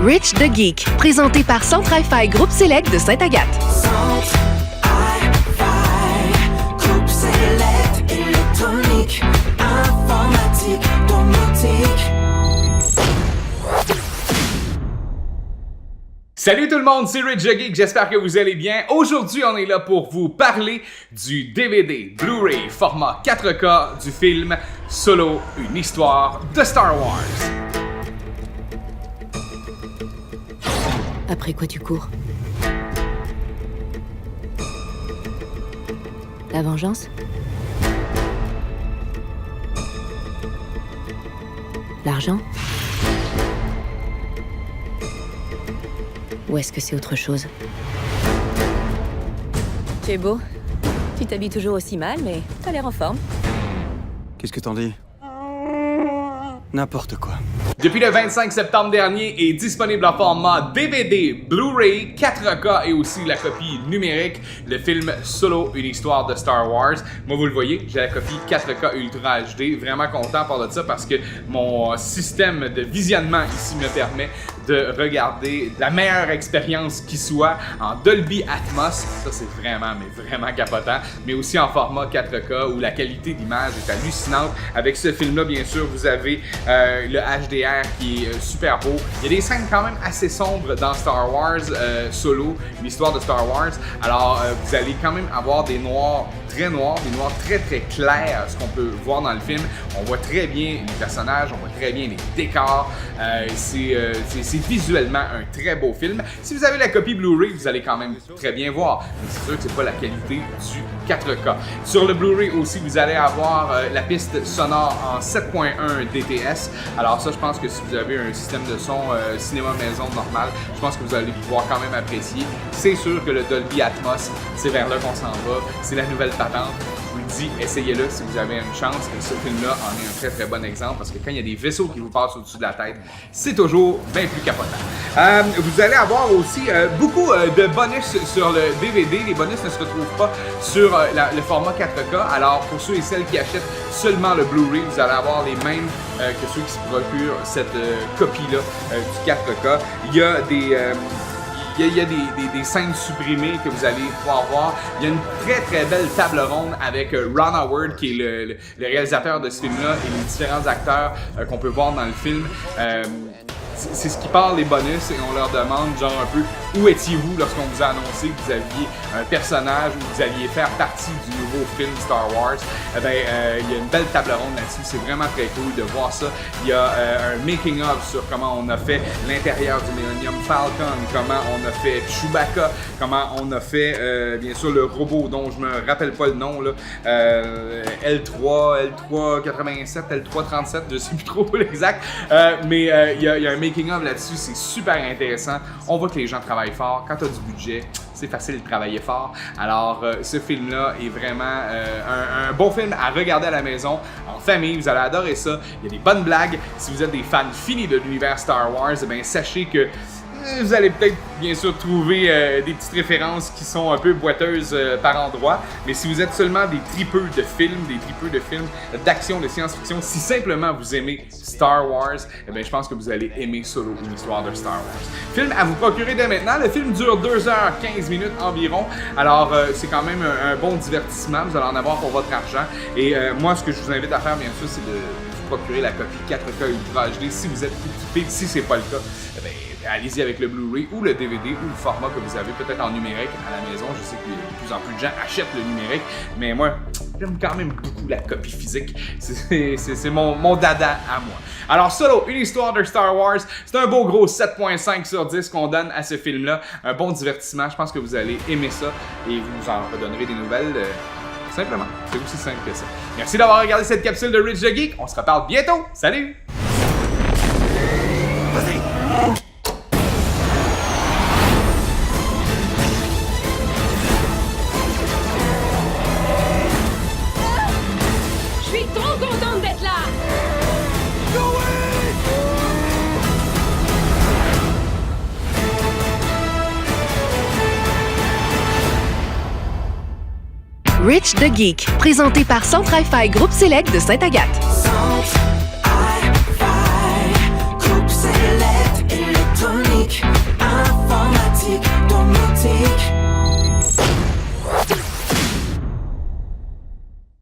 Rich the Geek, présenté par Centre Hi-Fi Groupe Select de Sainte-Agathe. Centre Hi-Fi Groupe Select, électronique, informatique, domotique. Salut tout le monde, c'est Rich the Geek, j'espère que vous allez bien. Aujourd'hui, on est là pour vous parler du DVD Blu-ray format 4K du film Solo, une histoire de Star Wars. Après quoi tu cours? La vengeance? L'argent? Ou est-ce que c'est autre chose? Tu es beau. Tu t'habilles toujours aussi mal, mais t'as l'air en forme. Qu'est-ce que t'en dis? N'importe quoi. Depuis le 25 septembre dernier est disponible en format DVD, Blu-ray, 4K et aussi la copie numérique, le film Solo, une histoire de Star Wars. Moi, vous le voyez, j'ai la copie 4K Ultra HD. Vraiment content par de ça parce que mon système de visionnement ici me permet de regarder la meilleure expérience qui soit en Dolby Atmos. Ça, c'est vraiment, mais vraiment capotant. Mais aussi en format 4K où la qualité d'image est hallucinante. Avec ce film-là, bien sûr, vous avez le HDR qui est super beau. Il y a des scènes quand même assez sombres dans Star Wars Solo, une histoire de Star Wars. Alors, vous allez quand même avoir des noirs très noirs, des noirs très très clairs, ce qu'on peut voir dans le film. On voit très bien les personnages, on voit très bien les décors. C'est visuellement un très beau film. Si vous avez la copie Blu-ray, vous allez quand même très bien voir. Mais c'est sûr que c'est pas la qualité du 4K. Sur le Blu-ray aussi, vous allez avoir la piste sonore en 7.1 DTS. Alors ça, je pense que si vous avez un système de son cinéma maison normal, je pense que vous allez pouvoir quand même apprécier. C'est sûr que le Dolby Atmos, c'est vers là qu'on s'en va. C'est la nouvelle patente. Je vous le dis, essayez-le si vous avez une chance. Et ce film-là en est un très très bon exemple parce que quand il y a des vaisseaux qui vous passent au-dessus de la tête, c'est toujours bien plus capotant. Vous allez avoir aussi beaucoup de bonus sur le DVD. Les bonus ne se retrouvent pas sur le format 4K. Alors pour ceux et celles qui achètent seulement le Blu-ray, vous allez avoir les mêmes que ceux qui se procurent cette copie-là du 4K. Il y a des scènes supprimées que vous allez pouvoir voir. Il y a une très très belle table ronde avec Ron Howard qui est le réalisateur de ce film-là et les différents acteurs qu'on peut voir dans le film. C'est ce qui parle des bonus et on leur demande genre un peu où étiez-vous lorsqu'on vous a annoncé que vous aviez un personnage ou que vous alliez faire partie du nouveau film Star Wars. Il y a une belle table ronde là-dessus, c'est vraiment très cool de voir ça. Il y a un making of sur comment on a fait l'intérieur du Millennium Falcon, comment on a fait Chewbacca, comment on a fait bien sûr le robot dont je me rappelle pas le nom là, L387, L337, je sais plus trop l'exact, mais il y a un making of là-dessus, c'est super intéressant. On voit que les gens travaillent fort. Quand tu as du budget, c'est facile de travailler fort. Alors, ce film-là est vraiment un bon film à regarder à la maison, en famille. Vous allez adorer ça. Il y a des bonnes blagues. Si vous êtes des fans finis de l'univers Star Wars, eh bien, sachez que vous allez peut-être, bien sûr, trouver des petites références qui sont un peu boiteuses par endroits. Mais si vous êtes seulement des tripeux de films, d'action, de science-fiction, si simplement vous aimez Star Wars, eh bien, je pense que vous allez aimer Solo, une histoire de Star Wars. Film à vous procurer dès maintenant. Le film dure 2h15 environ. Alors, c'est quand même un bon divertissement. Vous allez en avoir pour votre argent. Et moi, ce que je vous invite à faire, bien sûr, c'est de vous procurer la copie 4K Ultra HD. Si vous êtes équipé, si c'est pas le cas, eh bien, allez-y avec le Blu-ray ou le DVD ou le format que vous avez peut-être en numérique à la maison. Je sais que de plus en plus de gens achètent le numérique, mais moi, j'aime quand même beaucoup la copie physique. C'est mon dada à moi. Alors Solo, une histoire de Star Wars, c'est un beau gros 7.5 sur 10 qu'on donne à ce film-là. Un bon divertissement, je pense que vous allez aimer ça et vous en redonnerez des nouvelles. Simplement, c'est aussi simple que ça. Merci d'avoir regardé cette capsule de Rich the Geek. On se reparle bientôt. Salut! Vas-y! Je suis trop contente d'être là! Rich the Geek, présenté par Centre Hi-Fi Groupe Select de Sainte-Agathe. Centre